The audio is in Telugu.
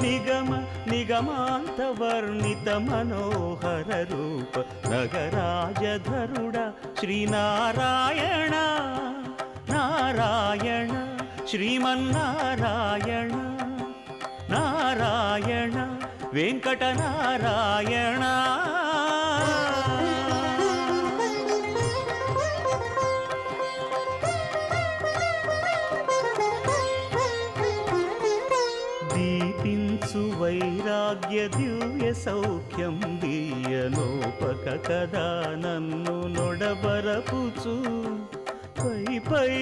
నిగమ నిగమాంతవర్ణిత మనోహర రూప నగరాజధరుడ శ్రీనారాయణ నారాయణ శ్రీమన్నారాయణ నారాయణ వెంకటనారాయణ. దీపించు వైరాగ్య దివ్య సౌఖ్యం దీయనోపక కదా నన్ను నొడబరపుచు పై పై